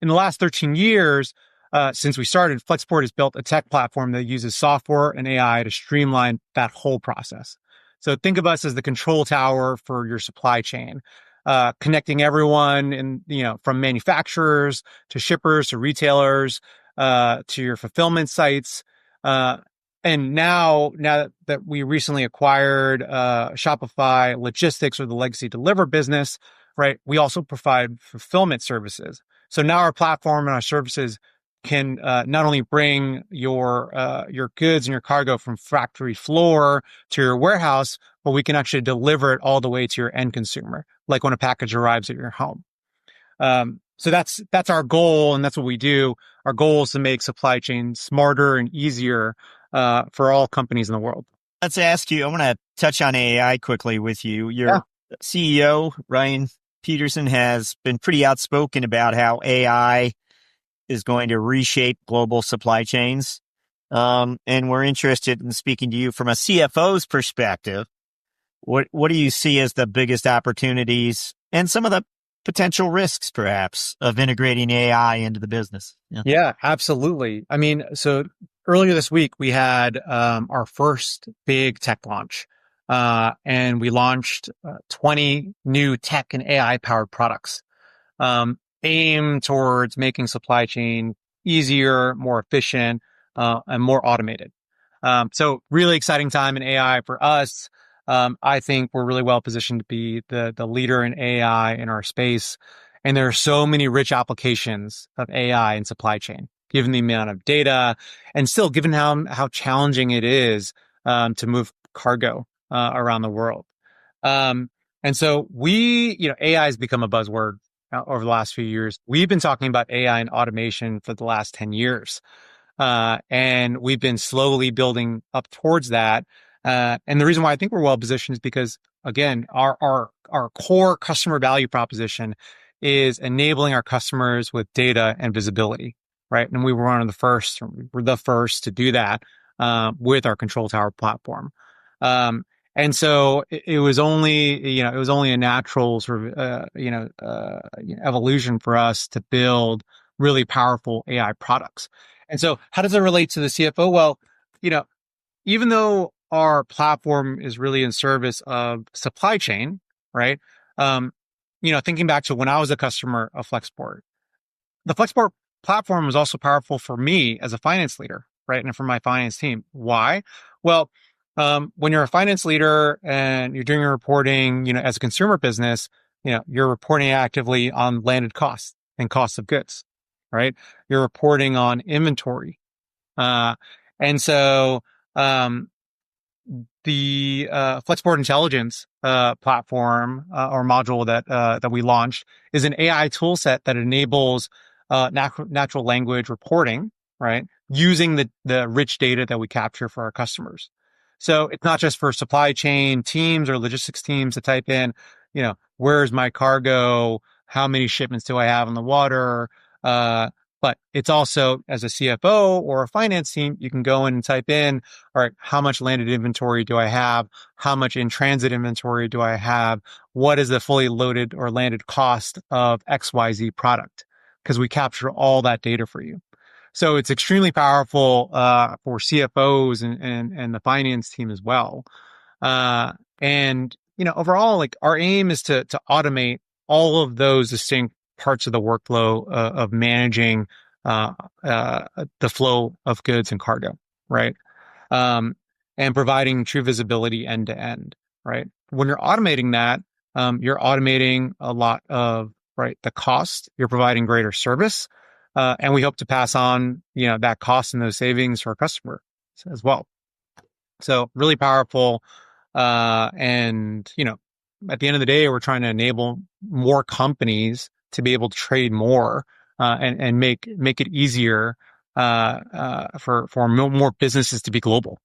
In the last 13 years, since we started, Flexport has built a tech platform that uses software and AI to streamline that whole process. So think of us as the control tower for your supply chain, connecting everyone from manufacturers to shippers to retailers, to your fulfillment sites. And now that we recently acquired Shopify Logistics, or the legacy Deliver business, right, we also provide fulfillment services. So now our platform and our services can not only bring your goods and your cargo from factory floor to your warehouse, but we can actually deliver it all the way to your end consumer, like when a package arrives at your home. So that's our goal, and that's what we do. Our goal is to make supply chain smarter and easier for all companies in the world. Let's ask you, I want to touch on AI quickly with you. Your CEO, Ryan Peterson, has been pretty outspoken about how AI is going to reshape global supply chains. And we're interested in speaking to you from a CFO's perspective. What do you see as the biggest opportunities and some of the potential risks, perhaps, of integrating AI into the business? Yeah, absolutely. I mean, so earlier this week, we had our first big tech launch. And we launched 20 new tech and AI-powered products aimed towards making supply chain easier, more efficient, and more automated. So really exciting time in AI for us. I think we're really well positioned to be the leader in AI in our space. And there are so many rich applications of AI in supply chain, given the amount of data, and still given how challenging it is to move cargo around the world. And so AI has become a buzzword over the last few years. We've been talking about AI and automation for the last 10 years. And we've been slowly building up towards that. And the reason why I think we're well positioned is because, again, our core customer value proposition is enabling our customers with data and visibility, right? And we were the first to do that with our Control Tower platform. And so it was only a natural sort of, evolution for us to build really powerful AI products. And so how does it relate to the CFO? Well, even though our platform is really in service of supply chain, right? Thinking back to when I was a customer of Flexport, the Flexport platform was also powerful for me as a finance leader, right? And for my finance team. Why? Well, when you're a finance leader and you're doing your reporting, as a consumer business, you're reporting actively on landed costs and costs of goods, right? You're reporting on inventory. And so, the Flexport Intelligence platform or module that we launched is an AI tool set that enables natural language reporting, right? Using the rich data that we capture for our customers. So it's not just for supply chain teams or logistics teams to type in, where's my cargo? How many shipments do I have on the water? But it's also, as a CFO or a finance team, you can go in and type in, all right, how much landed inventory do I have? How much in transit inventory do I have? What is the fully loaded or landed cost of XYZ product? Because we capture all that data for you. So it's extremely powerful for CFOs and the finance team as well. And overall, like, our aim is to automate all of those distinct parts of the workflow of managing the flow of goods and cargo, right? And providing true visibility end to end, right? When you're automating that, you're automating a lot of, right, the cost. You're providing greater service. And we hope to pass on, that cost and those savings to our customer as well. So really powerful. And, at the end of the day, we're trying to enable more companies to be able to trade more, and make it easier, for more businesses to be global.